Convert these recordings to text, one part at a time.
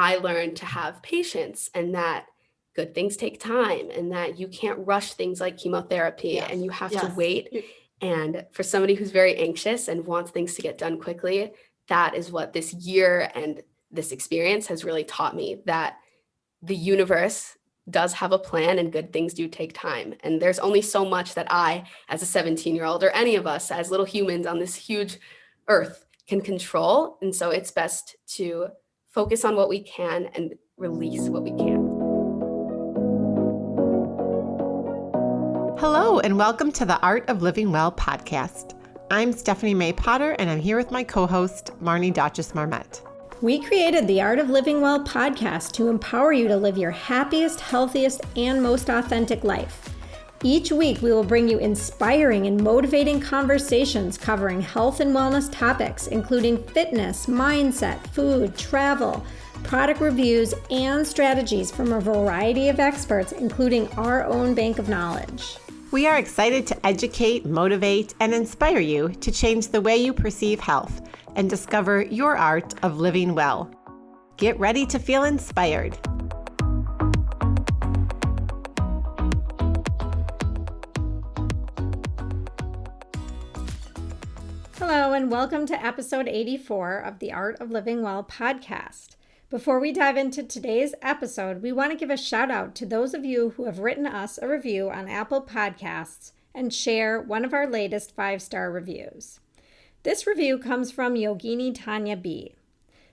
I learned to have patience and that good things take time and that you can't rush things like chemotherapy and you have to wait. And for somebody who's very anxious and wants things to get done quickly, that is what this year and this experience has really taught me, that the universe does have a plan and good things do take time. And there's only so much that I, as a 17-year-old, or any of us as little humans on this huge earth, can control. And so it's best to focus on what we can and release what we can't. Hello, and welcome to the Art of Living Well podcast. I'm Stephanie Mae Potter, and I'm here with my co-host, Marnie Marmette. We created the Art of Living Well podcast to empower you to live your happiest, healthiest, and most authentic life. Each week, we will bring you inspiring and motivating conversations covering health and wellness topics, including fitness, mindset, food, travel, product reviews, and strategies from a variety of experts, including our own bank of knowledge. We are excited to educate, motivate, and inspire you to change the way you perceive health and discover your art of living well. Get ready to feel inspired. Hello, and welcome to episode 84 of the Art of Living Well podcast. Before we dive into today's episode, we want to give a shout out to those of you who have written us a review on Apple Podcasts and share one of our latest 5-star reviews. This review comes from Yogini Tanya B.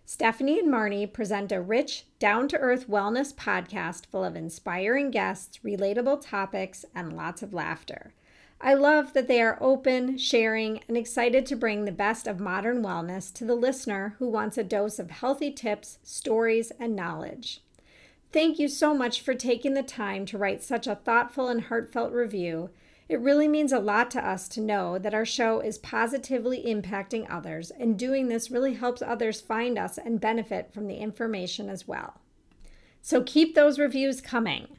Stephanie and Marnie present a rich, down-to-earth wellness podcast full of inspiring guests, relatable topics, and lots of laughter. I love that they are open, sharing, and excited to bring the best of modern wellness to the listener who wants a dose of healthy tips, stories, and knowledge. Thank you so much for taking the time to write such a thoughtful and heartfelt review. It really means a lot to us to know that our show is positively impacting others, and doing this really helps others find us and benefit from the information as well. So keep those reviews coming.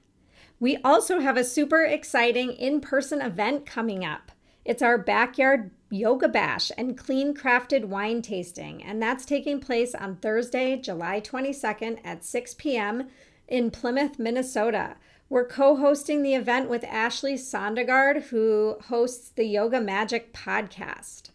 We also have a super exciting in-person event coming up. It's our backyard yoga bash and clean crafted wine tasting, and that's taking place on Thursday, July 22nd at 6 p.m. in Plymouth, Minnesota. We're co-hosting the event with Ashley Sondergaard, who hosts the Yoga Magic podcast.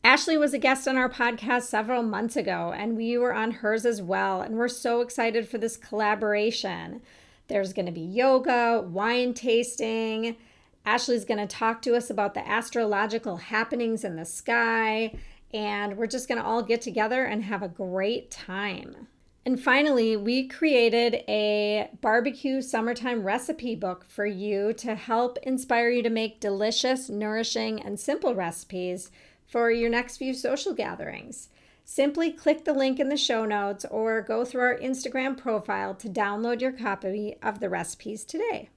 Ashley was a guest on our podcast several months ago, and we were on hers as well, and we're so excited for this collaboration. There's going to be yoga, wine tasting. Ashley's going to talk to us about the astrological happenings in the sky, and we're just going to all get together and have a great time. And finally, we created a barbecue summertime recipe book for you to help inspire you to make delicious, nourishing, and simple recipes for your next few social gatherings. Simply click the link in the show notes or go through our Instagram profile to download your copy of the recipes today.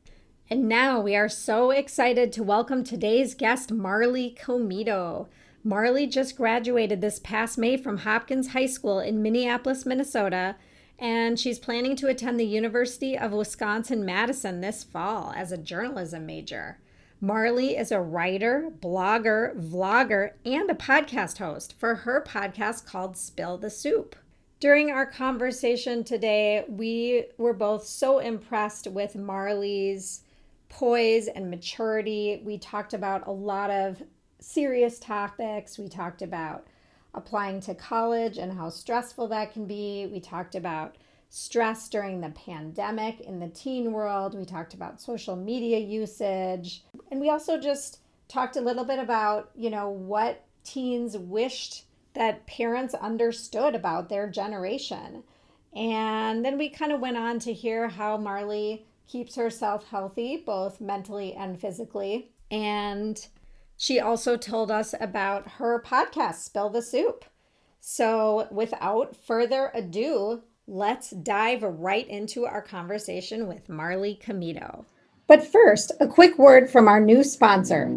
And now we are so excited to welcome today's guest, Marley Comito. Marley just graduated this past May from Hopkins High School in Minneapolis, Minnesota, and she's planning to attend the University of Wisconsin-Madison this fall as a journalism major. Marley is a writer, blogger, vlogger, and a podcast host for her podcast called Spill the Soup. During our conversation today, we were both so impressed with Marley's poise and maturity. We talked about a lot of serious topics. We talked about applying to college and how stressful that can be. We talked about stress during the pandemic in the teen world. We talked about social media usage. And we also just talked a little bit about, what teens wished that parents understood about their generation. And then we kind of went on to hear how Marley keeps herself healthy, both mentally and physically. And she also told us about her podcast, Spill the Soup. So without further ado, let's dive right into our conversation with Marley Comito. But first, a quick word from our new sponsor,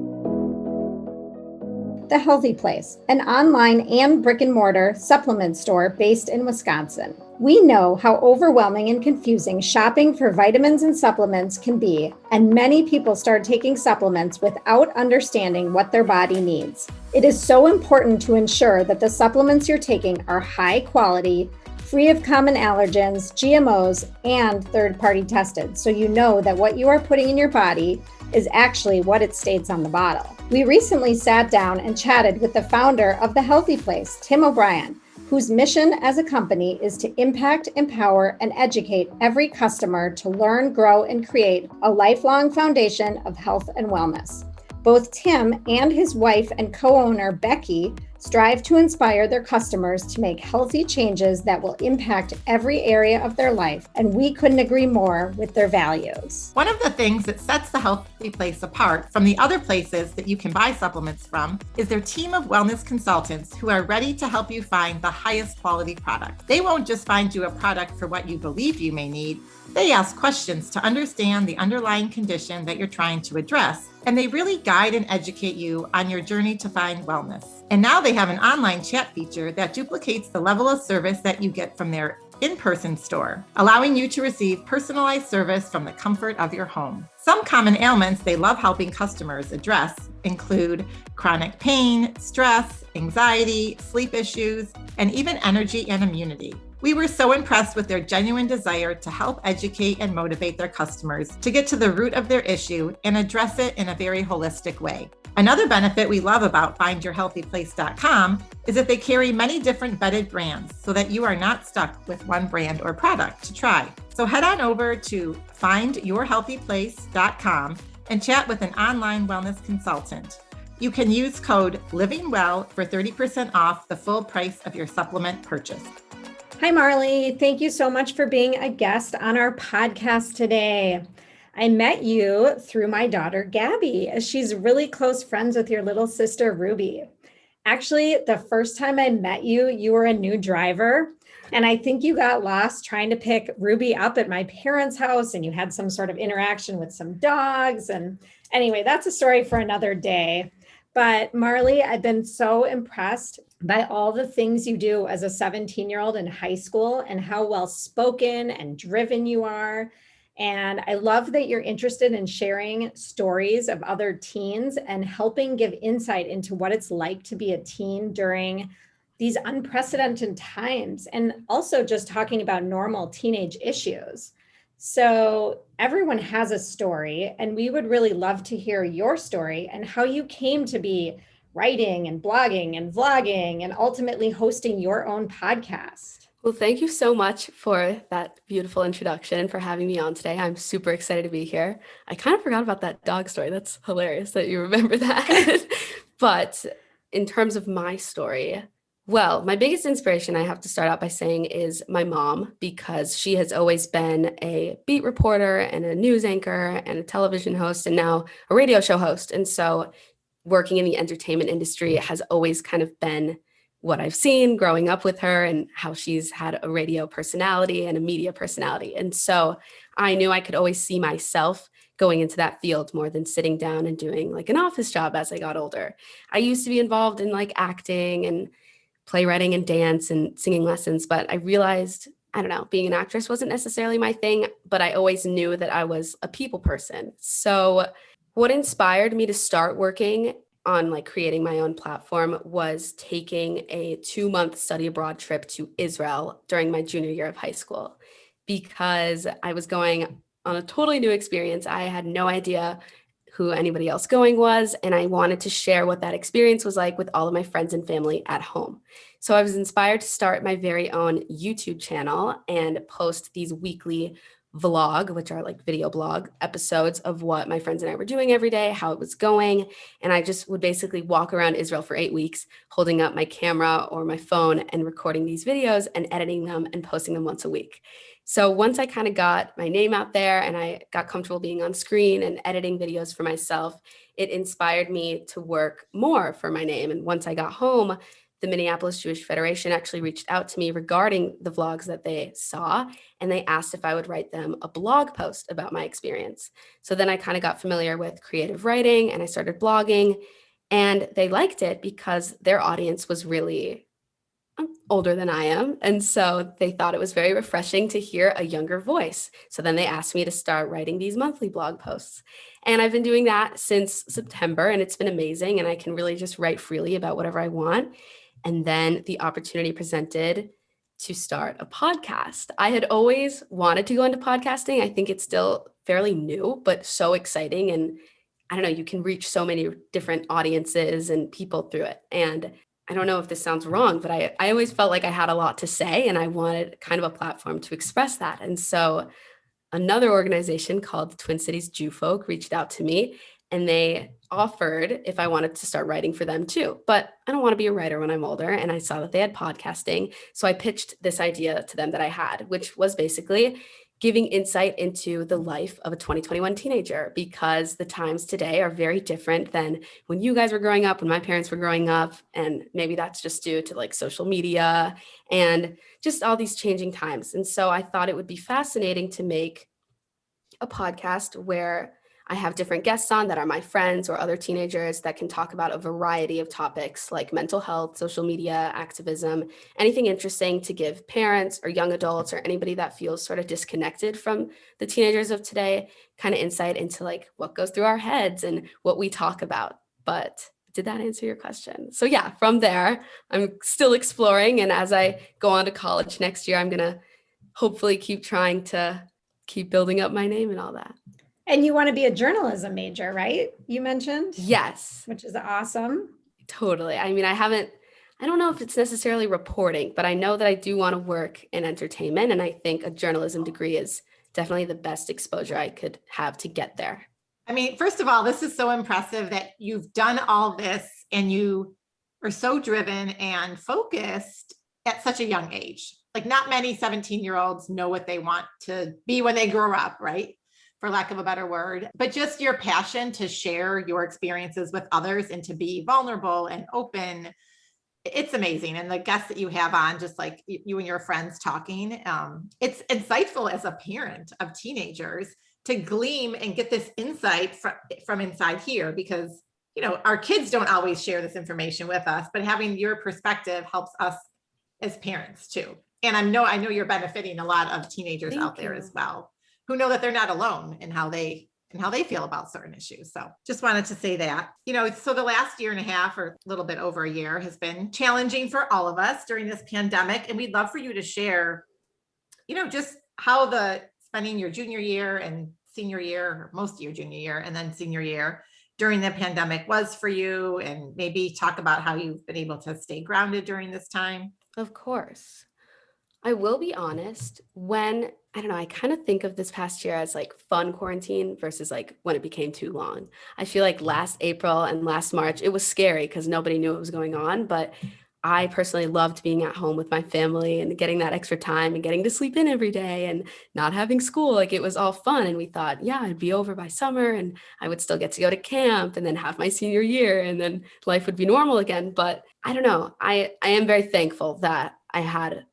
The Healthy Place, an online and brick-and-mortar supplement store based in Wisconsin. We know how overwhelming and confusing shopping for vitamins and supplements can be, and many people start taking supplements without understanding what their body needs. It is so important to ensure that the supplements you're taking are high quality, free of common allergens, GMOs, and third-party tested, so you know that what you are putting in your body is actually what it states on the bottle. We recently sat down and chatted with the founder of The Healthy Place, Tim O'Brien, whose mission as a company is to impact, empower, and educate every customer to learn, grow, and create a lifelong foundation of health and wellness. Both Tim and his wife and co-owner Becky strive to inspire their customers to make healthy changes that will impact every area of their life, and we couldn't agree more with their values. One of the things that sets The Healthy Place apart from the other places that you can buy supplements from is their team of wellness consultants who are ready to help you find the highest quality product. They won't just find you a product for what you believe you may need. They ask questions to understand the underlying condition that you're trying to address, and they really guide and educate you on your journey to find wellness. And now they have an online chat feature that duplicates the level of service that you get from their in-person store, allowing you to receive personalized service from the comfort of your home. Some common ailments they love helping customers address include chronic pain, stress, anxiety, sleep issues, and even energy and immunity. We were so impressed with their genuine desire to help educate and motivate their customers to get to the root of their issue and address it in a very holistic way. Another benefit we love about findyourhealthyplace.com is that they carry many different vetted brands so that you are not stuck with one brand or product to try. So head on over to findyourhealthyplace.com and chat with an online wellness consultant. You can use code LIVINGWELL for 30% off the full price of your supplement purchase. Hi, Marley. Thank you so much for being a guest on our podcast today. I met you through my daughter, Gabby, as she's really close friends with your little sister, Ruby. Actually, the first time I met you, you were a new driver, and I think you got lost trying to pick Ruby up at my parents' house, and you had some sort of interaction with some dogs. And anyway, that's a story for another day. But Marley, I've been so impressed by all the things you do as a 17-year-old in high school and how well-spoken and driven you are. And I love that you're interested in sharing stories of other teens and helping give insight into what it's like to be a teen during these unprecedented times, and also just talking about normal teenage issues. So everyone has a story, and we would really love to hear your story and how you came to be writing and blogging and vlogging and ultimately hosting your own podcast. Well, thank you so much for that beautiful introduction and for having me on today. I'm super excited to be here. I kind of forgot about that dog story. That's hilarious that you remember that. But in terms of my story, well, my biggest inspiration, I have to start out by saying, is my mom, because she has always been a beat reporter and a news anchor and a television host and now a radio show host. And so working in the entertainment industry has always kind of been what I've seen growing up with her, and how she's had a radio personality and a media personality. And so I knew I could always see myself going into that field more than sitting down and doing like an office job as I got older. I used to be involved in like acting and playwriting and dance and singing lessons, but I realized, I don't know, being an actress wasn't necessarily my thing, but I always knew that I was a people person. So what inspired me to start working on like creating my own platform was taking a 2-month study abroad trip to Israel during my junior year of high school, because I was going on a totally new experience. I had no idea who anybody else going was, and I wanted to share what that experience was like with all of my friends and family at home. So I was inspired to start my very own YouTube channel and post these weekly vlog, which are like video blog episodes of what my friends and I were doing every day, how it was going. And I just would basically walk around Israel for 8 weeks, holding up my camera or my phone and recording these videos and editing them and posting them once a week. So once I kind of got my name out there and I got comfortable being on screen and editing videos for myself, it inspired me to work more for my name. And once I got home, the Minneapolis Jewish Federation actually reached out to me regarding the vlogs that they saw, and they asked if I would write them a blog post about my experience. So then I kind of got familiar with creative writing and I started blogging, and they liked it because their audience was really older than I am. And so they thought it was very refreshing to hear a younger voice. So then they asked me to start writing these monthly blog posts. And I've been doing that since September, and it's been amazing. And I can really just write freely about whatever I want. And then the opportunity presented to start a podcast. I had always wanted to go into podcasting. I think it's still fairly new, but so exciting. And I don't know, you can reach so many different audiences and people through it. And I don't know if this sounds wrong, but I always felt like I had a lot to say and I wanted kind of a platform to express that. And so another organization called the Twin Cities Jew Folk reached out to me and they offered if I wanted to start writing for them too. But I don't want to be a writer when I'm older. And I saw that they had podcasting. So I pitched this idea to them that I had, which was basically giving insight into the life of a 2021 teenager, because the times today are very different than when you guys were growing up, when my parents were growing up. And maybe that's just due to like social media and just all these changing times. And so I thought it would be fascinating to make a podcast where I have different guests on that are my friends or other teenagers that can talk about a variety of topics like mental health, social media, activism, anything interesting to give parents or young adults or anybody that feels sort of disconnected from the teenagers of today, kind of insight into like what goes through our heads and what we talk about. But did that answer your question? So yeah, from there, I'm still exploring. And as I go on to college next year, I'm going to hopefully keep trying to keep building up my name and all that. And you want to be a journalism major, right? You mentioned? Yes. Which is awesome. Totally. I mean, I don't know if it's necessarily reporting, but I know that I do want to work in entertainment. And I think a journalism degree is definitely the best exposure I could have to get there. I mean, first of all, this is so impressive that you've done all this and you are so driven and focused at such a young age. Like not many 17-year-olds know what they want to be when they grow up, right? For lack of a better word, but just your passion to share your experiences with others and to be vulnerable and open. It's amazing. And the guests that you have on, just like you and your friends talking, it's insightful as a parent of teenagers to glean and get this insight from inside here, because, you know, our kids don't always share this information with us, but having your perspective helps us as parents too. And I know you're benefiting a lot of teenagers out there as well, who know that they're not alone in how they feel about certain issues. So just wanted to say that, you know, so the last year and a half or a little bit over a year has been challenging for all of us during this pandemic. And we'd love for you to share, you know, just how the spending your junior year and senior year, or most of your junior year and then senior year during the pandemic was for you, and maybe talk about how you've been able to stay grounded during this time. Of course. I will be honest, I kind of think of this past year as like fun quarantine versus like when it became too long. I feel like last April and last March, it was scary because nobody knew what was going on. But I personally loved being at home with my family and getting that extra time and getting to sleep in every day and not having school. Like it was all fun. And we thought, yeah, it'd be over by summer and I would still get to go to camp and then have my senior year and then life would be normal again. But I don't know. I am very thankful that I had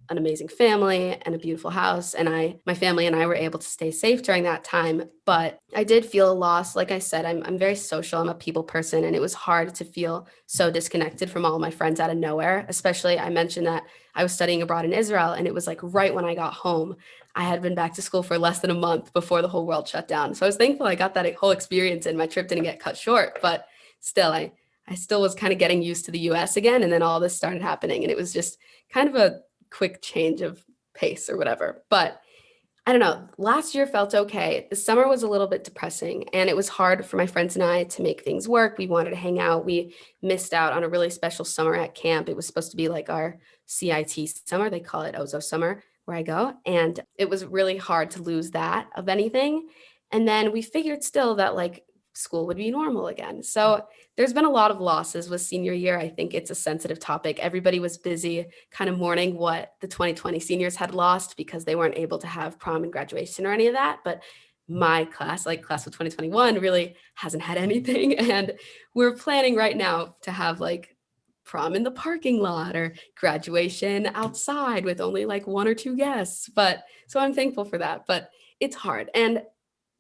an amazing family and a beautiful house. And my family and I were able to stay safe during that time. But I did feel a loss. Like I said, I'm very social. I'm a people person. And it was hard to feel so disconnected from all my friends out of nowhere. Especially, I mentioned that I was studying abroad in Israel. And it was like right when I got home, I had been back to school for less than a month before the whole world shut down. So I was thankful I got that whole experience and my trip didn't get cut short. But still, I still was kind of getting used to the US again. And then all this started happening. And it was just kind of a quick change of pace or whatever. But I don't know, last year felt okay. The summer was a little bit depressing and it was hard for my friends and I to make things work. We wanted to hang out. We missed out on a really special summer at camp. It was supposed to be like our CIT summer. They call it Ozo summer where I go. And it was really hard to lose that of anything. And then we figured still that like school would be normal again. So there's been a lot of losses with senior year. I think it's a sensitive topic. Everybody was busy kind of mourning what the 2020 seniors had lost because they weren't able to have prom and graduation or any of that. But my class, like class of 2021, really hasn't had anything. And we're planning right now to have like prom in the parking lot or graduation outside with only like 1 or 2 guests. But so I'm thankful for that. But it's hard. And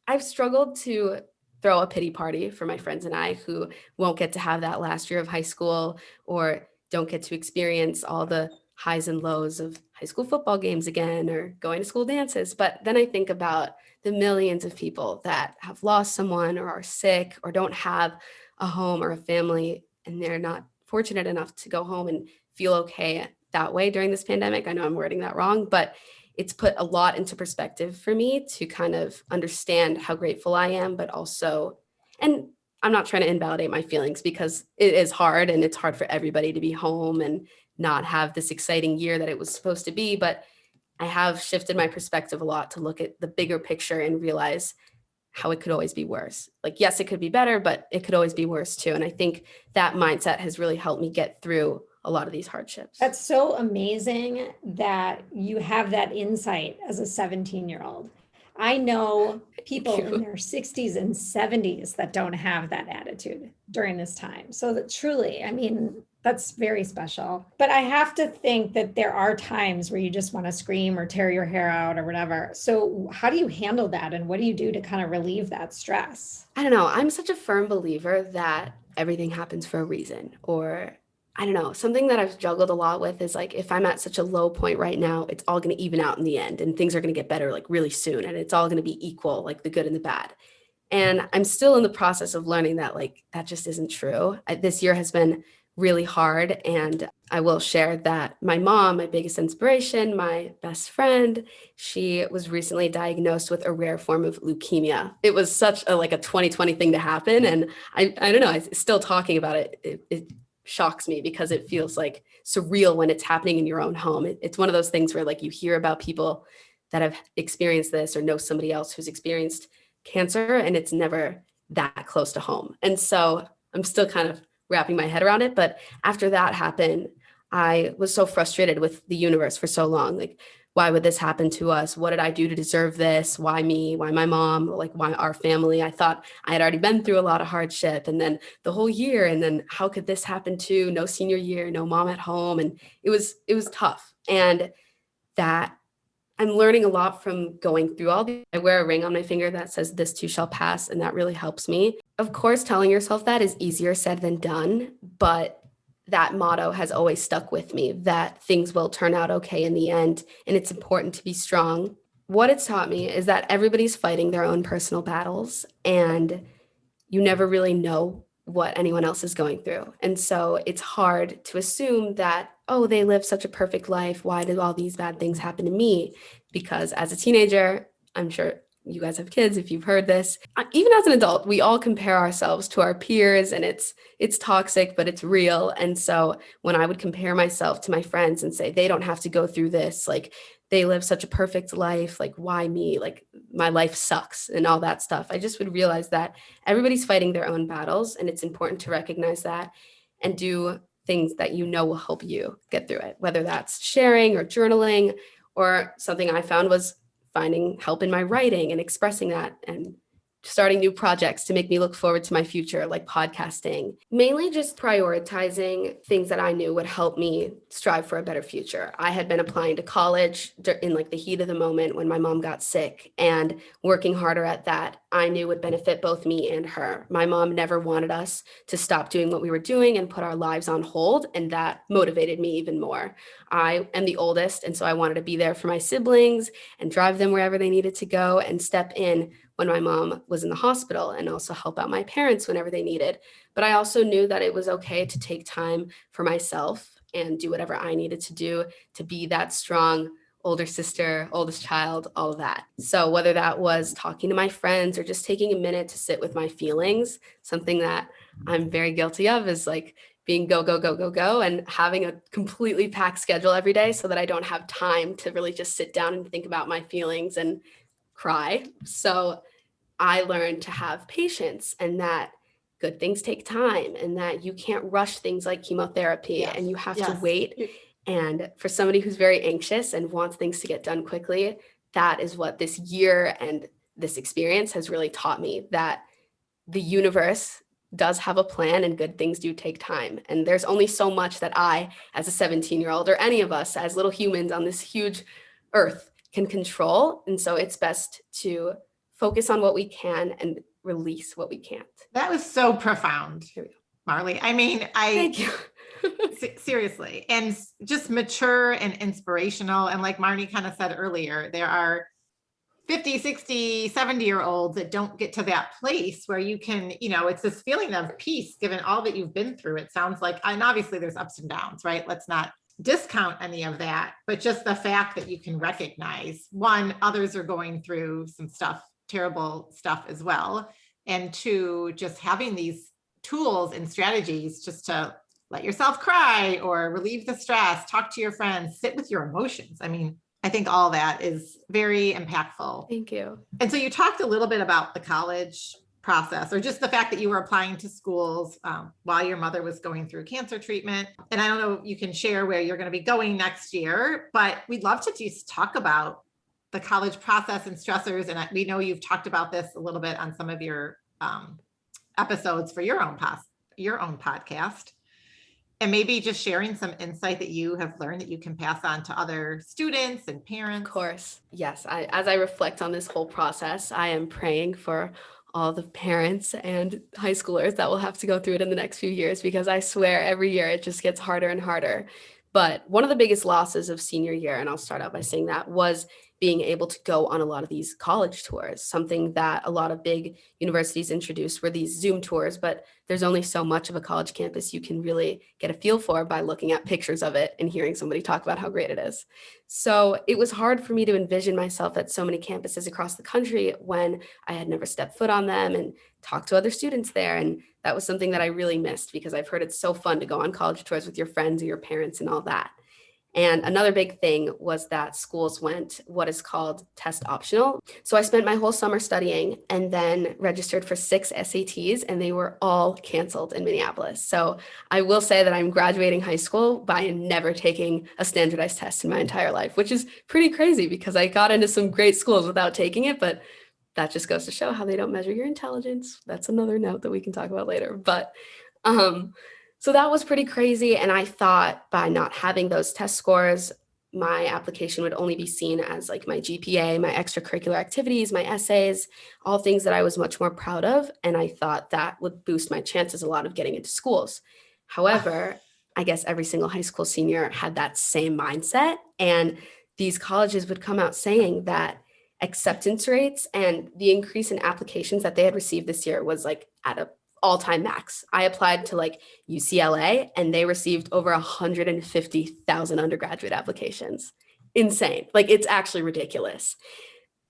I've struggled to throw a pity party for my friends and I who won't get to have that last year of high school or don't get to experience all the highs and lows of high school football games again or going to school dances. But then I think about the millions of people that have lost someone or are sick or don't have a home or a family and they're not fortunate enough to go home and feel okay that way during this pandemic. I know I'm wording that wrong, but it's put a lot into perspective for me to kind of understand how grateful I am, but also, and I'm not trying to invalidate my feelings because it is hard and it's hard for everybody to be home and not have this exciting year that it was supposed to be. But I have shifted my perspective a lot to look at the bigger picture and realize how it could always be worse. Like, yes, it could be better, but it could always be worse too. And I think that mindset has really helped me get through a lot of these hardships. That's so amazing that you have that insight as a 17-year-old. I know people in their 60s and 70s that don't have that attitude during this time. So that truly, I mean, that's very special. But I have to think that there are times where you just want to scream or tear your hair out or whatever. So how do you handle that? And what do you do to kind of relieve that stress? I don't know. I'm such a firm believer that everything happens for a reason, or I don't know, something that I've juggled a lot with is like, if I'm at such a low point right now, it's all going to even out in the end and things are going to get better like really soon. And it's all going to be equal, like the good and the bad. And I'm still in the process of learning that like, that just isn't true. This year has been really hard. And I will share that my mom, my biggest inspiration, my best friend, she was recently diagnosed with a rare form of leukemia. It was such a 2020 thing to happen. And I don't know, still talking about it, it shocks me because it feels like surreal when it's happening in your own home. It's one of those things where like you hear about people that have experienced this or know somebody else who's experienced cancer and it's never that close to home. And so I'm still kind of wrapping my head around it. But after that happened, I was so frustrated with the universe for so long. Like, why would this happen to us? What did I do to deserve this? Why me? Why my mom? Like, why our family? I thought I had already been through a lot of hardship and then the whole year. And then how could this happen too? No senior year, no mom at home. And it was tough. And that I'm learning a lot from going through all these. I wear a ring on my finger that says this too shall pass. And that really helps me. Of course, telling yourself that is easier said than done, but that motto has always stuck with me, that things will turn out okay in the end, and it's important to be strong. What it's taught me is that everybody's fighting their own personal battles, and you never really know what anyone else is going through. And so it's hard to assume that, oh, they live such a perfect life. Why did all these bad things happen to me? Because as a teenager, I'm sure you guys have kids, if you've heard this, even as an adult, we all compare ourselves to our peers and it's toxic, but it's real. And so when I would compare myself to my friends and say, they don't have to go through this, like they live such a perfect life, like why me? Like my life sucks and all that stuff. I just would realize that everybody's fighting their own battles and it's important to recognize that and do things that you know will help you get through it, whether that's sharing or journaling, or something I found was finding help in my writing and expressing that and starting new projects to make me look forward to my future, like podcasting. Mainly just prioritizing things that I knew would help me strive for a better future. I had been applying to college in like the heat of the moment when my mom got sick, and working harder at that I knew would benefit both me and her. My mom never wanted us to stop doing what we were doing and put our lives on hold, and that motivated me even more. I am the oldest, and so I wanted to be there for my siblings and drive them wherever they needed to go and step in when my mom was in the hospital and also help out my parents whenever they needed. But I also knew that it was okay to take time for myself and do whatever I needed to do to be that strong older sister, oldest child, all of that. So whether that was talking to my friends or just taking a minute to sit with my feelings, something that I'm very guilty of is like being go, go, go, go, go, and having a completely packed schedule every day so that I don't have time to really just sit down and think about my feelings and cry. So I learned to have patience and that good things take time and that you can't rush things like chemotherapy and you have to wait. And for somebody who's very anxious and wants things to get done quickly, that is what this year and this experience has really taught me, that the universe does have a plan and good things do take time. And there's only so much that I, as a 17-year-old, or any of us as little humans on this huge earth can control. And so it's best to focus on what we can and release what we can't. That was so profound, Marley. I mean, Thank you. Seriously, and just mature and inspirational. And like Marnie kind of said earlier, there are 50, 60, 70-year-olds that don't get to that place where you can, it's this feeling of peace given all that you've been through. It sounds like, and obviously there's ups and downs, right? Let's not discount any of that, but just the fact that you can recognize, one, others are going through some stuff, terrible stuff as well. And two, just having these tools and strategies just to let yourself cry or relieve the stress, talk to your friends, sit with your emotions. I mean, I think all that is very impactful. Thank you. And so you talked a little bit about the college process, or just the fact that you were applying to schools while your mother was going through cancer treatment. And I don't know if you can share where you're going to be going next year, but we'd love to just talk about the college process and stressors. And we know you've talked about this a little bit on some of your episodes for your own podcast. And maybe just sharing some insight that you have learned that you can pass on to other students and parents. Of course. Yes. As I reflect on this whole process, I am praying for all the parents and high schoolers that will have to go through it in the next few years, because I swear every year it just gets harder and harder. But one of the biggest losses of senior year, and I'll start out by saying that, was being able to go on a lot of these college tours. Something that a lot of big universities introduced were these Zoom tours, but there's only so much of a college campus you can really get a feel for by looking at pictures of it and hearing somebody talk about how great it is. So it was hard for me to envision myself at so many campuses across the country when I had never stepped foot on them and talked to other students there. And that was something that I really missed, because I've heard it's so fun to go on college tours with your friends or your parents and all that. And another big thing was that schools went what is called test optional. So I spent my whole summer studying and then registered for 6 SATs, and they were all canceled in Minneapolis. So I will say that I'm graduating high school by never taking a standardized test in my entire life, which is pretty crazy because I got into some great schools without taking it, but that just goes to show how they don't measure your intelligence. That's another note that we can talk about later. But so that was pretty crazy. And I thought by not having those test scores, my application would only be seen as like my GPA, my extracurricular activities, my essays, all things that I was much more proud of. And I thought that would boost my chances a lot of getting into schools. However, I guess every single high school senior had that same mindset. And these colleges would come out saying that acceptance rates and the increase in applications that they had received this year was like at a all-time max. I applied to like UCLA and they received over 150,000 undergraduate applications. Insane. Like, it's actually ridiculous.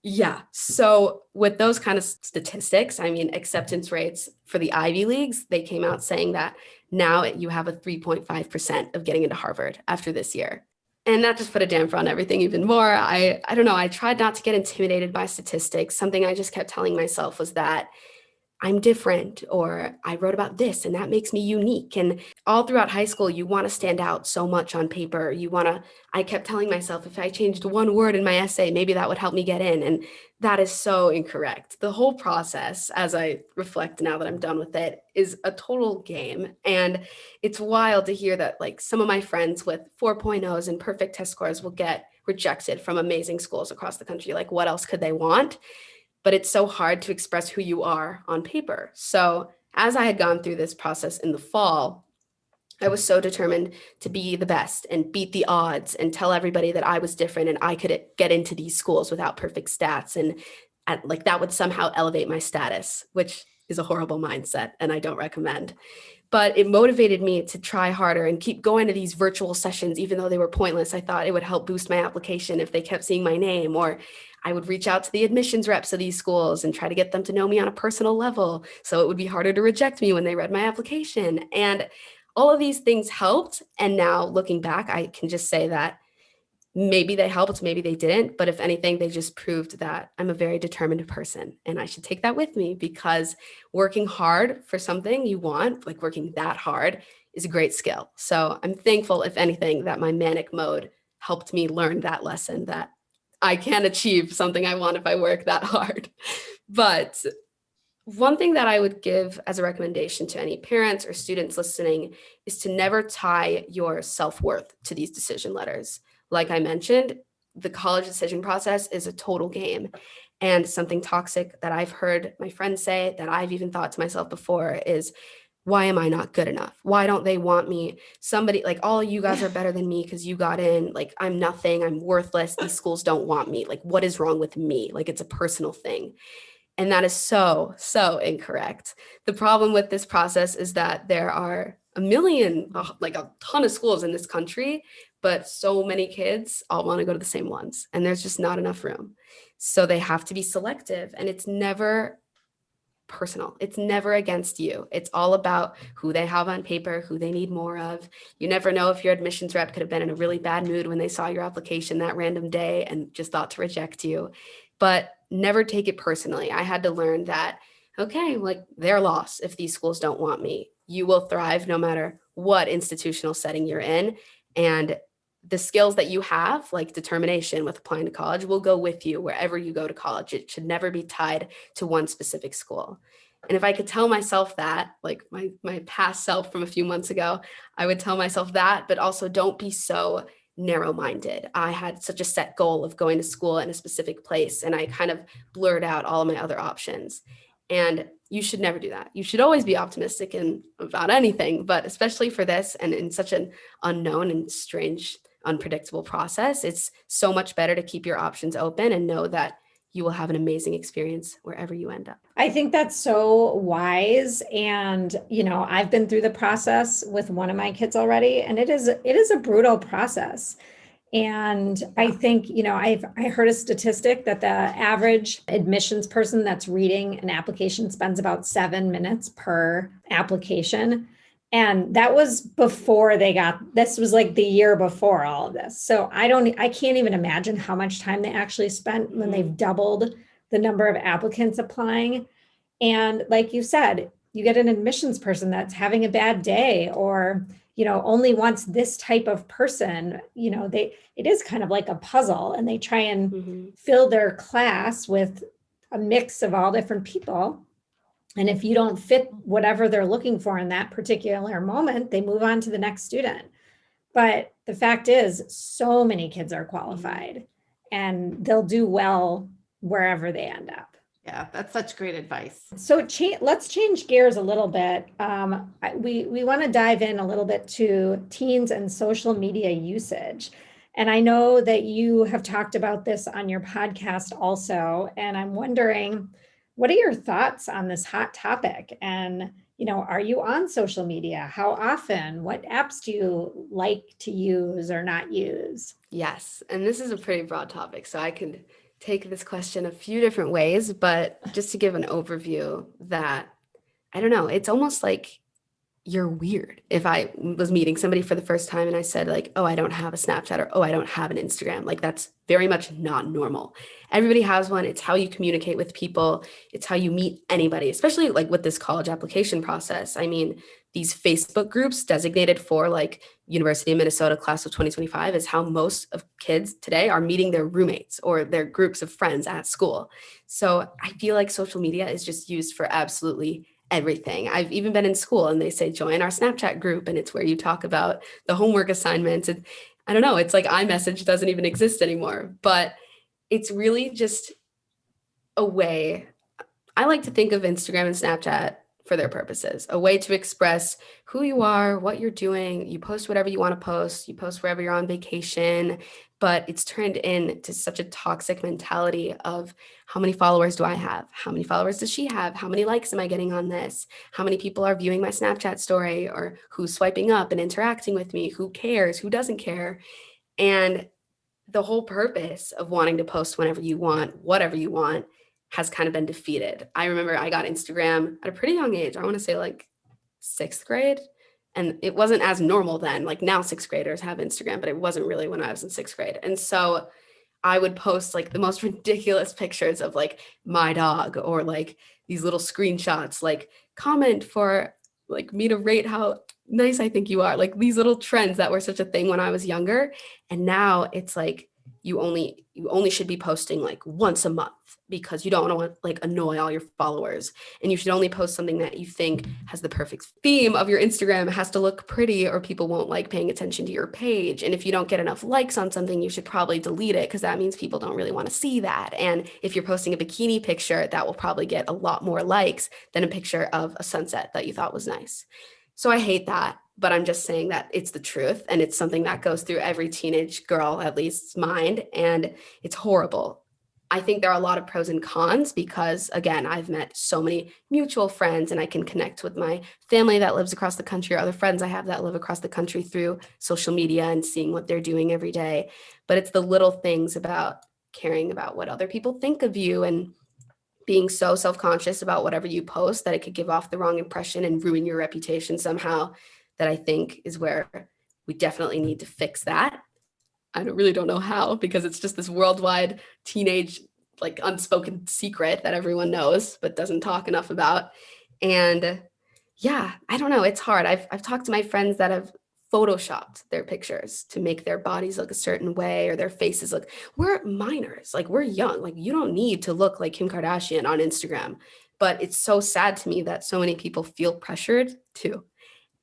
Yeah. So with those kind of statistics, I mean, acceptance rates for the Ivy Leagues, they came out saying that now you have a 3.5% of getting into Harvard after this year. And that just put a damper on everything even more. I don't know. I tried not to get intimidated by statistics. Something I just kept telling myself was that I'm different, or I wrote about this and that makes me unique. And all throughout high school, you want to stand out so much on paper. I kept telling myself, if I changed one word in my essay, maybe that would help me get in. And that is so incorrect. The whole process, as I reflect now that I'm done with it, is a total game. And it's wild to hear that like some of my friends with 4.0s and perfect test scores will get rejected from amazing schools across the country. Like, what else could they want? But it's so hard to express who you are on paper. So as I had gone through this process in the fall, I was so determined to be the best and beat the odds and tell everybody that I was different and I could get into these schools without perfect stats. And like that would somehow elevate my status, which is a horrible mindset and I don't recommend. But it motivated me to try harder and keep going to these virtual sessions, even though they were pointless. I thought it would help boost my application if they kept seeing my name, or I would reach out to the admissions reps of these schools and try to get them to know me on a personal level, so it would be harder to reject me when they read my application. And all of these things helped. And now looking back, I can just say that maybe they helped, maybe they didn't. But if anything, they just proved that I'm a very determined person. And I should take that with me, because working hard for something you want, like working that hard, is a great skill. So I'm thankful, if anything, that my manic mode helped me learn that lesson, that I can achieve something I want if I work that hard. But one thing that I would give as a recommendation to any parents or students listening is to never tie your self-worth to these decision letters. Like I mentioned, the college decision process is a total game. And something toxic that I've heard my friends say, that I've even thought to myself before, is, why am I not good enough? Why don't they want me? Somebody, like, all of you guys are better than me because you got in. Like, I'm nothing. I'm worthless. These schools don't want me. Like, what is wrong with me? Like, it's a personal thing. And that is so, so incorrect. The problem with this process is that there are like a ton of schools in this country, but so many kids all want to go to the same ones, and there's just not enough room. So they have to be selective, and it's never personal. It's never against you. It's all about who they have on paper, who they need more of. You never know if your admissions rep could have been in a really bad mood when they saw your application that random day and just thought to reject you. But never take it personally. I had to learn that, okay, like their loss if these schools don't want me. You will thrive no matter what institutional setting you're in. And the skills that you have, like determination with applying to college, will go with you wherever you go to college. It should never be tied to one specific school. And if I could tell myself that, like my past self from a few months ago, I would tell myself that, but also don't be so narrow-minded. I had such a set goal of going to school in a specific place, and I kind of blurred out all of my other options. And you should never do that. You should always be optimistic about anything, but especially for this and in such an unknown and strange, unpredictable process, it's so much better to keep your options open and know that you will have an amazing experience wherever you end up. I think that's so wise. And, I've been through the process with one of my kids already, and it is a brutal process. And I think, I heard a statistic that the average admissions person that's reading an application spends about 7 minutes per application. And that was before this was like the year before all of this. So I can't even imagine how much time they actually spent when they've doubled the number of applicants applying. And like you said, you get an admissions person that's having a bad day or, only wants this type of person, it is kind of like a puzzle, and they try and fill their class with a mix of all different people. And if you don't fit whatever they're looking for in that particular moment, they move on to the next student. But the fact is, so many kids are qualified and they'll do well wherever they end up. Yeah, that's such great advice. So let's change gears a little bit. We want to dive in a little bit to teens and social media usage. And I know that you have talked about this on your podcast also. And I'm wondering, what are your thoughts on this hot topic? And, are you on social media? How often? What apps do you like to use or not use? Yes. And this is a pretty broad topic, so I could take this question a few different ways, but just to give an overview that, I don't know, it's almost like you're weird. If I was meeting somebody for the first time and I said like, oh, I don't have a Snapchat, or, oh, I don't have an Instagram, like that's very much not normal. Everybody has one. It's how you communicate with people. It's how you meet anybody, especially like with this college application process. I mean, these Facebook groups designated for like University of Minnesota class of 2025 is how most of kids today are meeting their roommates or their groups of friends at school. So I feel like social media is just used for absolutely everything. I've even been in school and they say, join our Snapchat group. And it's where you talk about the homework assignments. And I don't know, it's like iMessage doesn't even exist anymore, but it's really just a way. I like to think of Instagram and Snapchat for their purposes, a way to express who you are, what you're doing. You post whatever you want to post. You post wherever you're on vacation, but it's turned into such a toxic mentality of how many followers do I have? How many followers does she have? How many likes am I getting on this? How many people are viewing my Snapchat story, or who's swiping up and interacting with me? Who cares? Who doesn't care? And the whole purpose of wanting to post whenever you want, whatever you want, has kind of been defeated. I remember I got Instagram at a pretty young age. I want to say like 6th grade. And it wasn't as normal then. Like now 6th graders have Instagram, but it wasn't really when I was in 6th grade. And so I would post like the most ridiculous pictures of like my dog, or like these little screenshots, like comment for like me to rate how nice I think you are. Like these little trends that were such a thing when I was younger. And now it's like, you only should be posting like once a month because you don't want to like annoy all your followers. And you should only post something that you think has the perfect theme of your Instagram. It has to look pretty or people won't like paying attention to your page. And if you don't get enough likes on something, you should probably delete it because that means people don't really want to see that. And if you're posting a bikini picture, that will probably get a lot more likes than a picture of a sunset that you thought was nice. So I hate that. But I'm just saying that it's the truth, and it's something that goes through every teenage girl, at least mind, and it's horrible. I think there are a lot of pros and cons because, again, I've met so many mutual friends and I can connect with my family that lives across the country or other friends I have that live across the country through social media and seeing what they're doing every day. But it's the little things about caring about what other people think of you and being so self-conscious about whatever you post that it could give off the wrong impression and ruin your reputation somehow, that I think is where we definitely need to fix that. I really don't know how, because it's just this worldwide teenage, like unspoken secret that everyone knows, but doesn't talk enough about. And yeah, I don't know. It's hard. I've talked to my friends that have photoshopped their pictures to make their bodies look a certain way or their faces look. We're minors, like we're young. Like you don't need to look like Kim Kardashian on Instagram. But it's so sad to me that so many people feel pressured to.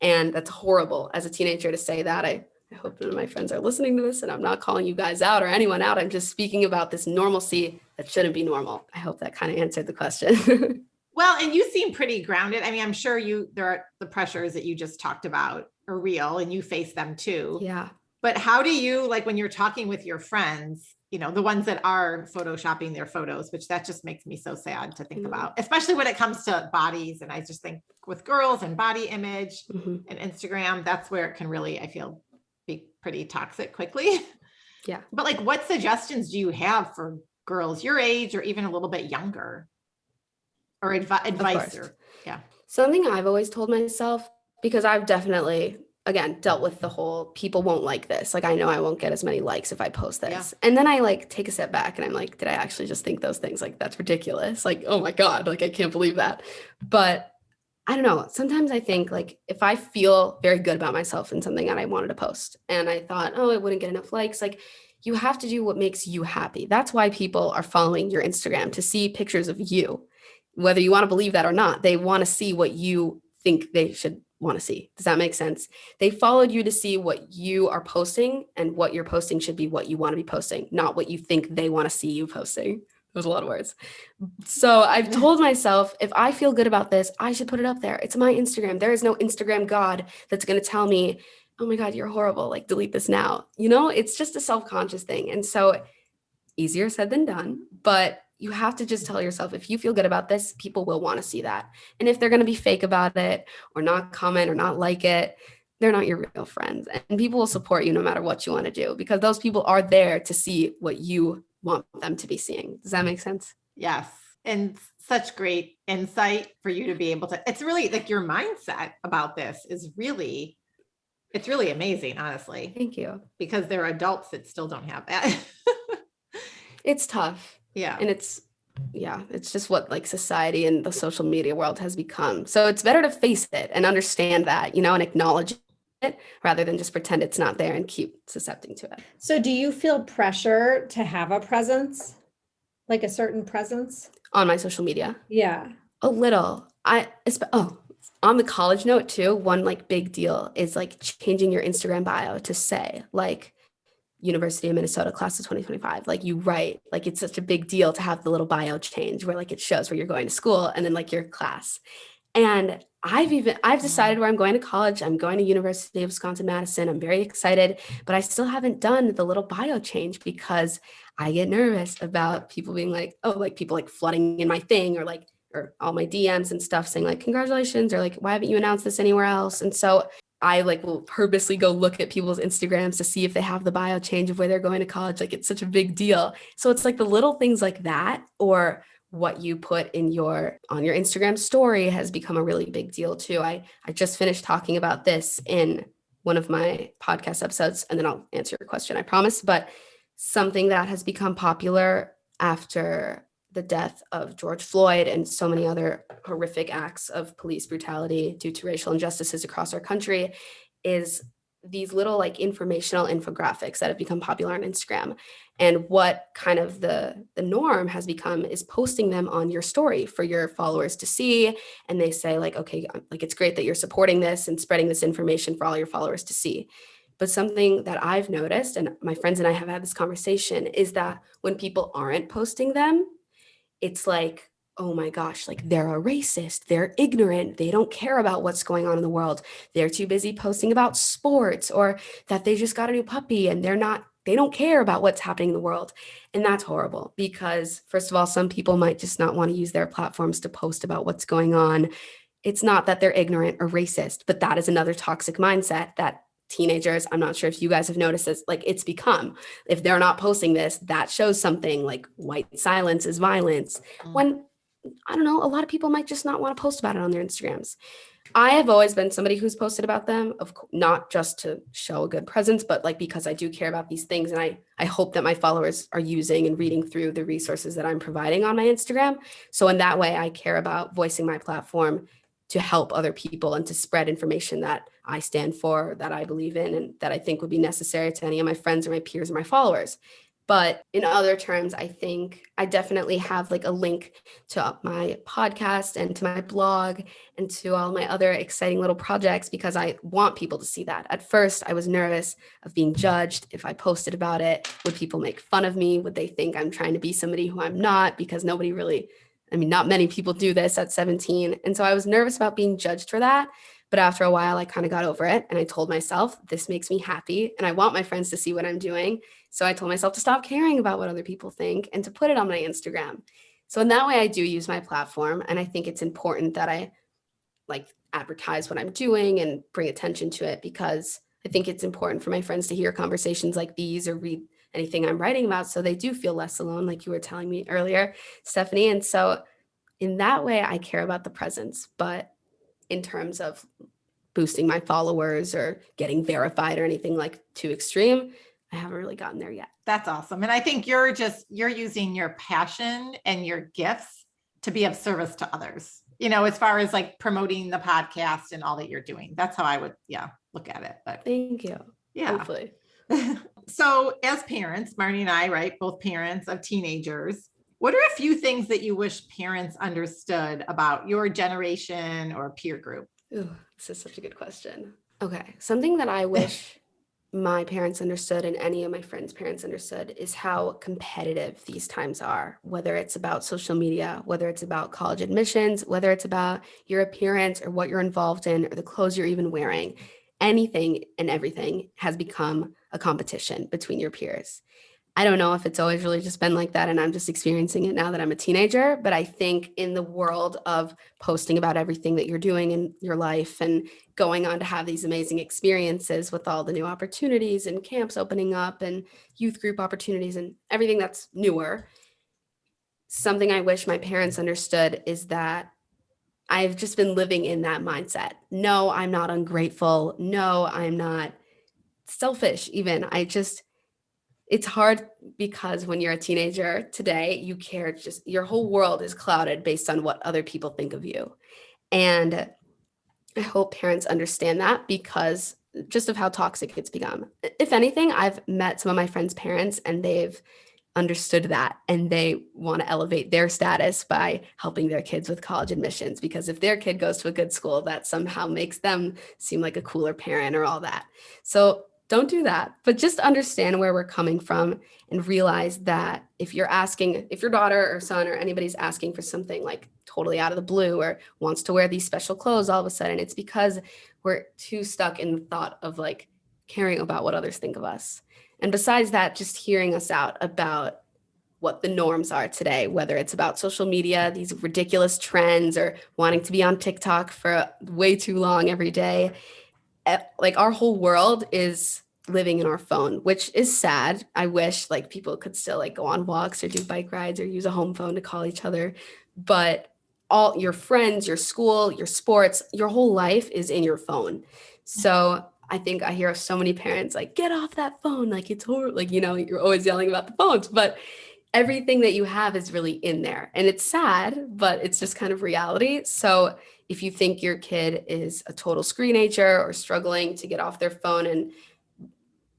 And that's horrible as a teenager to say that. I hope none of my friends are listening to this and I'm not calling you guys out or anyone out. I'm just speaking about this normalcy that shouldn't be normal. I hope that kind of answered the question. Well, and you seem pretty grounded. I mean, I'm sure there are the pressures that you just talked about are real and you face them too. Yeah. But how do you, like when you're talking with your friends, you know, the ones that are photoshopping their photos, which that just makes me so sad to think about, especially when it comes to bodies. And I just think with girls and body image and Instagram, that's where it can really, I feel, be pretty toxic quickly. Yeah. But like, what suggestions do you have for girls your age or even a little bit younger? Or advice? Or, yeah. Something I've always told myself, because I've definitely, again, dealt with the whole people won't like this. Like, I know I won't get as many likes if I post this. Yeah. And then I like take a step back and I'm like, did I actually just think those things? Like, that's ridiculous. Like, oh my God, like, I can't believe that. But I don't know. Sometimes I think like if I feel very good about myself in something that I wanted to post and I thought, oh, it wouldn't get enough likes. Like, you have to do what makes you happy. That's why people are following your Instagram, to see pictures of you. Whether you want to believe that or not, they want to see what you think they should want to see. Does that make sense? They followed you to see what you are posting, and what you're posting should be what you want to be posting, not what you think they want to see you posting. There's a lot of words. So I've told myself, if I feel good about this, I should put it up there. It's my Instagram. There is no Instagram God that's going to tell me, oh my God, you're horrible. Like, delete this now. You know, it's just a self-conscious thing. And so easier said than done, but you have to just tell yourself, if you feel good about this, people will want to see that. And if they're going to be fake about it or not comment or not like it, they're not your real friends. And people will support you no matter what you want to do, because those people are there to see what you want them to be seeing. Does that make sense? Yes. And such great insight for you to be able to, it's really like your mindset about this is really, it's really amazing, honestly. Thank you. Because there are adults that still don't have that. It's tough. Yeah. And it's just what like society and the social media world has become. So it's better to face it and understand that, you know, and acknowledge it rather than just pretend it's not there and keep suscepting to it. So do you feel pressure to have a presence, like a certain presence? On my social media? Yeah. A little. On the college note too, one like big deal is like changing your Instagram bio to say like University of Minnesota class of 2025. Like you write, like it's such a big deal to have the little bio change where like it shows where you're going to school and then like your class. And I've decided where I'm going to college. I'm going to University of Wisconsin-Madison. I'm very excited, but I still haven't done the little bio change because I get nervous about people being like, oh, like people like flooding in my thing or all my DMs and stuff saying like, congratulations, or like, why haven't you announced this anywhere else? And so I like will purposely go look at people's Instagrams to see if they have the bio change of where they're going to college. Like it's such a big deal. So it's like the little things like that, or what you put on your Instagram story has become a really big deal too. I just finished talking about this in one of my podcast episodes, and then I'll answer your question, I promise. But something that has become popular after the death of George Floyd and so many other horrific acts of police brutality due to racial injustices across our country is these little like informational infographics that have become popular on Instagram. And what kind of the norm has become is posting them on your story for your followers to see. And they say like, okay, like it's great that you're supporting this and spreading this information for all your followers to see. But something that I've noticed, and my friends and I have had this conversation, is that when people aren't posting them, it's like, oh my gosh, like they're a racist, they're ignorant, they don't care about what's going on in the world. They're too busy posting about sports, or that they just got a new puppy and they're not they don't care about what's happening in the world. And that's horrible because, first of all, some people might just not want to use their platforms to post about what's going on. It's not that they're ignorant or racist, but that is another toxic mindset that teenagers, I'm not sure if you guys have noticed this, like it's become, if they're not posting this, that shows something, like white silence is violence. When, I don't know, a lot of people might just not want to post about it on their Instagrams. I have always been somebody who's posted about them, not just to show a good presence, but like because I do care about these things. And I hope that my followers are using and reading through the resources that I'm providing on my Instagram. So in that way, I care about voicing my platform to help other people and to spread information that I stand for, that I believe in, and that I think would be necessary to any of my friends or my peers or my followers. But in other terms, I think I definitely have like a link to my podcast and to my blog and to all my other exciting little projects because I want people to see that. At first, I was nervous of being judged. If I posted about it, would people make fun of me? Would they think I'm trying to be somebody who I'm not? Because nobody really, not many people do this at 17. And so I was nervous about being judged for that. But after a while, I kind of got over it. And I told myself, this makes me happy. And I want my friends to see what I'm doing. So I told myself to stop caring about what other people think and to put it on my Instagram. So in that way, I do use my platform. And I think it's important that I like advertise what I'm doing and bring attention to it because I think it's important for my friends to hear conversations like these or read anything I'm writing about so they do feel less alone, like you were telling me earlier, Stephanie. And so in that way, I care about the presence. But in terms of boosting my followers or getting verified or anything like too extreme, I haven't really gotten there yet. That's awesome. And I think you're using your passion and your gifts to be of service to others, as far as like promoting the podcast and all that you're doing. That's how I would, look at it. But thank you. Yeah. Hopefully. So as parents, Marnie and I, right, both parents of teenagers, what are a few things that you wish parents understood about your generation or peer group? Ooh, this is such a good question. Okay. Something that I wish my parents understood and any of my friends' parents understood is how competitive these times are, whether it's about social media, whether it's about college admissions, whether it's about your appearance or what you're involved in or the clothes you're even wearing. Anything and everything has become a competition between your peers. I don't know if it's always really just been like that and I'm just experiencing it now that I'm a teenager, but I think in the world of posting about everything that you're doing in your life and going on to have these amazing experiences with all the new opportunities and camps opening up and youth group opportunities and everything that's newer, something I wish my parents understood is that I've just been living in that mindset. No, I'm not ungrateful. No, I'm not selfish even. It's hard because when you're a teenager today, you care, just your whole world is clouded based on what other people think of you. And I hope parents understand that because just of how toxic it's become. If anything, I've met some of my friends' parents and they've understood that and they want to elevate their status by helping their kids with college admissions because if their kid goes to a good school, that somehow makes them seem like a cooler parent or all that. So don't do that, but just understand where we're coming from and realize that if your daughter or son or anybody's asking for something like totally out of the blue or wants to wear these special clothes all of a sudden, it's because we're too stuck in the thought of like caring about what others think of us. And besides that, just hearing us out about what the norms are today, whether it's about social media, these ridiculous trends or wanting to be on TikTok for way too long every day. Like our whole world is living in our phone, which is sad. I wish like people could still like go on walks or do bike rides or use a home phone to call each other. But all your friends, your school, your sports, your whole life is in your phone. So I think I hear so many parents like, get off that phone. Like it's horrible. Like, you're always yelling about the phones, but everything that you have is really in there. And it's sad, but it's just kind of reality. So if you think your kid is a total screenager or struggling to get off their phone and,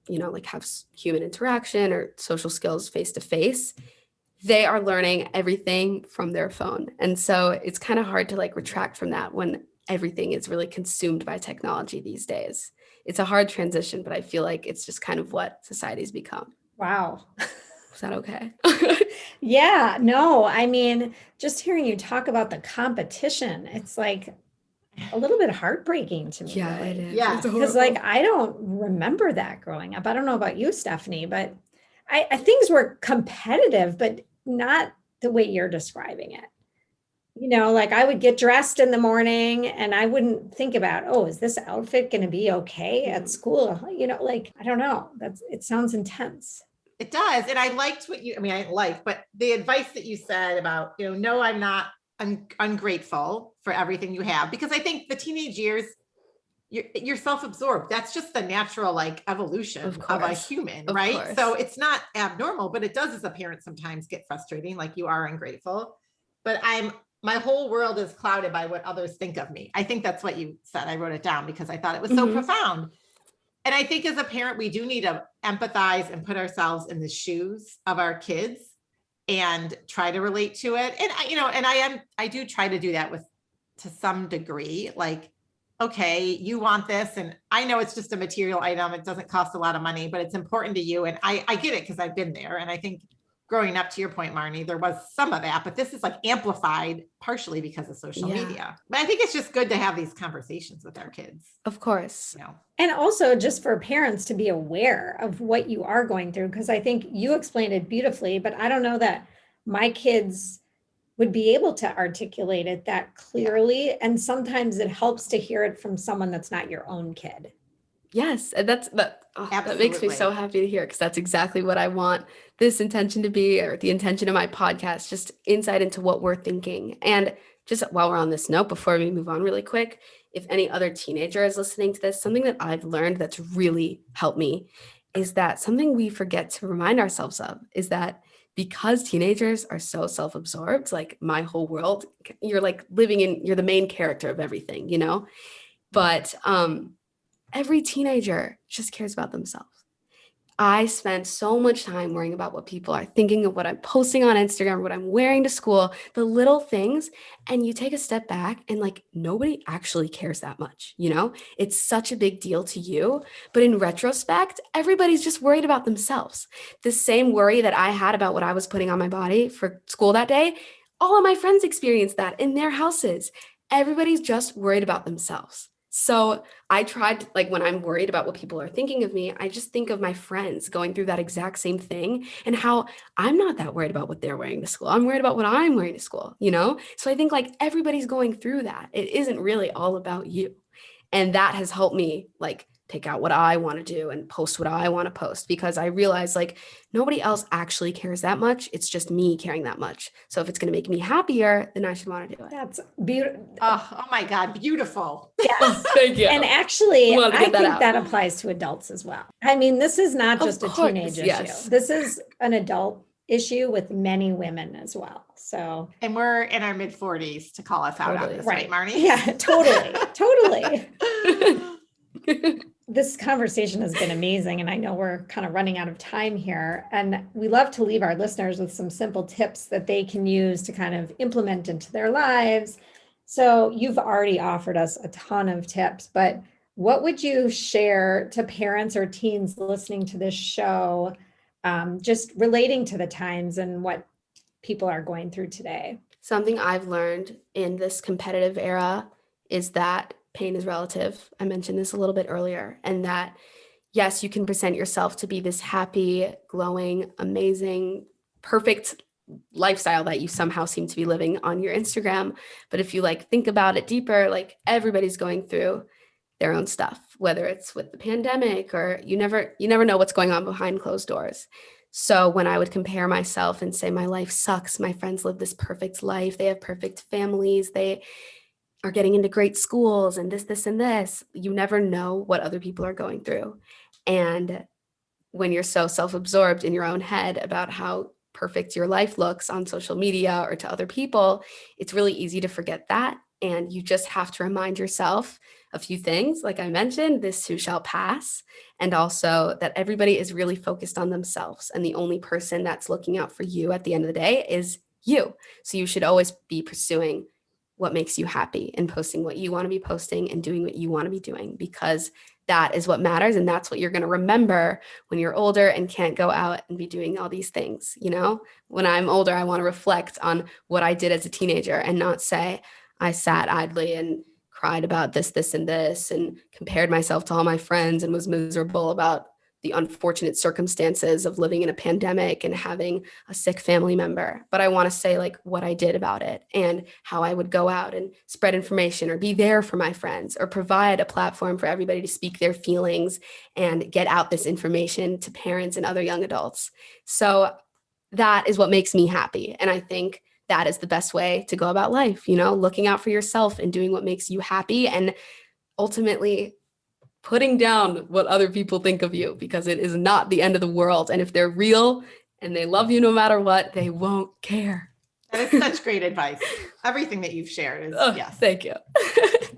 like have human interaction or social skills face to face, they are learning everything from their phone. And so it's kind of hard to like retract from that when everything is really consumed by technology these days. It's a hard transition, but I feel like it's just kind of what society's become. Wow. Is that okay? Yeah, no, I mean, just hearing you talk about the competition, it's like, a little bit heartbreaking to me. Yeah, really. it is. Yeah. It's Because horrible. I don't remember that growing up. I don't know about you, Stephanie, but things were competitive, but not the way you're describing it. Like I would get dressed in the morning and I wouldn't think about, oh, is this outfit going to be okay at school? I don't know. It sounds intense. It does. And I liked I didn't like, but the advice that you said about, no, I'm not ungrateful for everything you have, because I think the teenage years, you're self-absorbed. That's just the natural evolution of a human, right? Course. So it's not abnormal, but it does as a parent sometimes get frustrating, like you are ungrateful. But my whole world is clouded by what others think of me. I think that's what you said. I wrote it down because I thought it was so profound. And I think as a parent, we do need to empathize and put ourselves in the shoes of our kids and try to relate to it. And I do try to do that to some degree, okay, you want this. And I know it's just a material item. It doesn't cost a lot of money, but it's important to you. And I get it because I've been there. And I think growing up, to your point, Marnie, there was some of that, but this is amplified partially because of social media. But I think it's just good to have these conversations with our kids. Of course. And also just for parents to be aware of what you are going through, because I think you explained it beautifully, but I don't know that my kids would be able to articulate it that clearly. And sometimes it helps to hear it from someone that's not your own kid. Yes, and that makes me so happy to hear, because that's exactly what I want this intention to be, or the intention of my podcast, just insight into what we're thinking. And just while we're on this note, before we move on really quick, if any other teenager is listening to this, something that I've learned that's really helped me is that something we forget to remind ourselves of is that because teenagers are so self-absorbed, my whole world, you're you're the main character of everything, but every teenager just cares about themselves. I spent so much time worrying about what people are thinking of what I'm posting on Instagram, what I'm wearing to school, the little things. And you take a step back and nobody actually cares that much. It's such a big deal to you. But in retrospect, everybody's just worried about themselves. The same worry that I had about what I was putting on my body for school that day, all of my friends experienced that in their houses. Everybody's just worried about themselves. So I tried, when I'm worried about what people are thinking of me, I just think of my friends going through that exact same thing and how I'm not that worried about what they're wearing to school. I'm worried about what I'm wearing to school, So I think everybody's going through that. It isn't really all about you. And that has helped me pick out what I want to do and post what I want to post, because I realize nobody else actually cares that much. It's just me caring that much. So if it's going to make me happier, then I should want to do it. That's beautiful. Oh my God. Beautiful. Yes. Thank you. And actually, I think that that applies to adults as well. I mean, this is not just a teenage issue. This is an adult issue with many women as well. So, and we're in our mid 40s to call us out on this, right, Marnie? Yeah, totally. This conversation has been amazing, and I know we're kind of running out of time here, and we love to leave our listeners with some simple tips that they can use to kind of implement into their lives. So you've already offered us a ton of tips, but what would you share to parents or teens listening to this show, just relating to the times and what people are going through today? Something I've learned in this competitive era is that pain is relative. I mentioned this a little bit earlier, and that, yes, you can present yourself to be this happy, glowing, amazing, perfect lifestyle that you somehow seem to be living on your Instagram. But if you think about it deeper, everybody's going through their own stuff, whether it's with the pandemic or you never know what's going on behind closed doors. So when I would compare myself and say, my life sucks, my friends live this perfect life, they have perfect families, they are getting into great schools and this, and this, you never know what other people are going through. And when you're so self-absorbed in your own head about how perfect your life looks on social media or to other people, it's really easy to forget that. And you just have to remind yourself a few things. Like I mentioned, this too shall pass. And also that everybody is really focused on themselves. And the only person that's looking out for you at the end of the day is you. So you should always be pursuing what makes you happy and posting what you want to be posting and doing what you want to be doing, because that is what matters. And that's what you're going to remember when you're older and can't go out and be doing all these things. When I'm older, I want to reflect on what I did as a teenager and not say I sat idly and cried about this, and this, and compared myself to all my friends and was miserable about the unfortunate circumstances of living in a pandemic and having a sick family member. But I want to say like what I did about it and how I would go out and spread information or be there for my friends or provide a platform for everybody to speak their feelings and get out this information to parents and other young adults. So that is what makes me happy. And I think that is the best way to go about life, looking out for yourself and doing what makes you happy and ultimately putting down what other people think of you, because it is not the end of the world. And if they're real and they love you no matter what, they won't care. That is such great advice. Everything that you've shared is, yes. Thank you.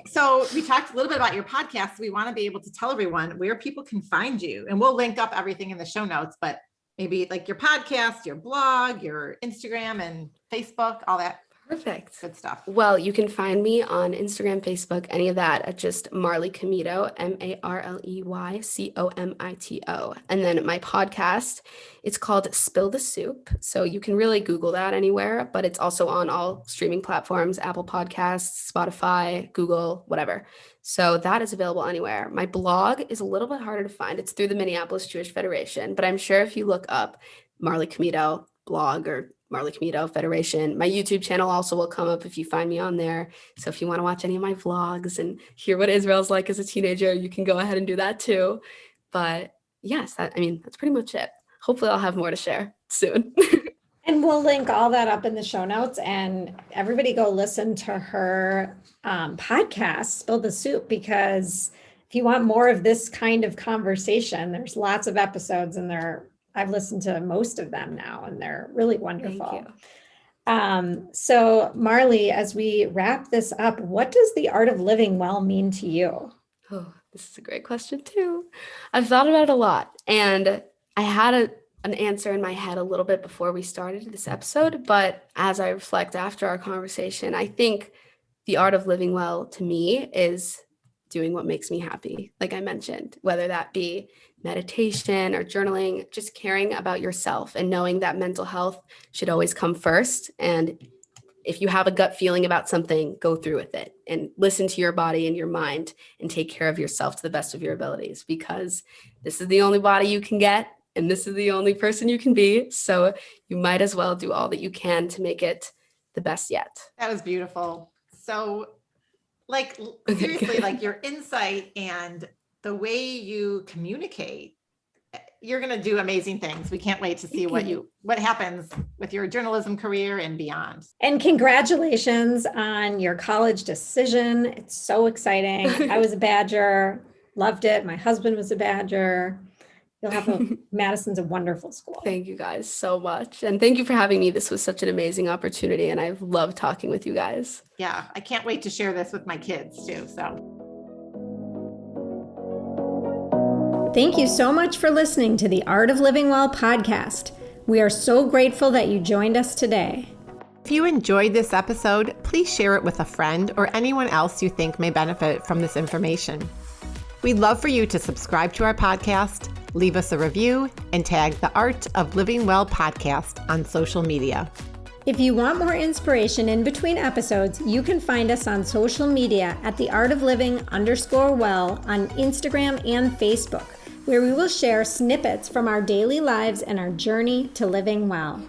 So we talked a little bit about your podcast. We want to be able to tell everyone where people can find you, and we'll link up everything in the show notes, but maybe like your podcast, your blog, your Instagram and Facebook, all that. Perfect. Good stuff. Well, you can find me on Instagram, Facebook, any of that at just Marley Comito, Marleycomito. And then my podcast, it's called Spill the Soup. So you can really Google that anywhere, but it's also on all streaming platforms, Apple Podcasts, Spotify, Google, whatever. So that is available anywhere. My blog is a little bit harder to find. It's through the Minneapolis Jewish Federation, but I'm sure if you look up Marley Comito blog or Marley Comito Federation, my YouTube channel also will come up if you find me on there. So if you want to watch any of my vlogs and hear what Israel's like as a teenager, you can go ahead and do that too. But yes, that's pretty much it. Hopefully I'll have more to share soon. And we'll link all that up in the show notes, and everybody go listen to her podcast, Spill the Soup, because if you want more of this kind of conversation, there's lots of episodes in there. I've listened to most of them now, and they're really wonderful. Thank you. So Marley, as we wrap this up, what does the art of living well mean to you? Oh, this is a great question too. I've thought about it a lot, and I had an answer in my head a little bit before we started this episode, but as I reflect after our conversation, I think the art of living well to me is doing what makes me happy. Like I mentioned, whether that be meditation or journaling, just caring about yourself and knowing that mental health should always come first. And if you have a gut feeling about something, go through with it and listen to your body and your mind and take care of yourself to the best of your abilities, because this is the only body you can get and this is the only person you can be. So you might as well do all that you can to make it the best yet. That was beautiful. So seriously, like your insight and the way you communicate, you're going to do amazing things. We can't wait to see what happens with your journalism career and beyond. And congratulations on your college decision. It's so exciting. I was a Badger, loved it. My husband was a Badger. You'll have Madison's a wonderful school. Thank you guys so much. And thank you for having me. This was such an amazing opportunity, and I've loved talking with you guys. Yeah, I can't wait to share this with my kids too. So thank you so much for listening to the Art of Living Well podcast. We are so grateful that you joined us today. If you enjoyed this episode, please share it with a friend or anyone else you think may benefit from this information. We'd love for you to subscribe to our podcast, leave us a review, and tag the Art of Living Well podcast on social media. If you want more inspiration in between episodes, you can find us on social media at theartofliving_well on Instagram and Facebook, where we will share snippets from our daily lives and our journey to living well.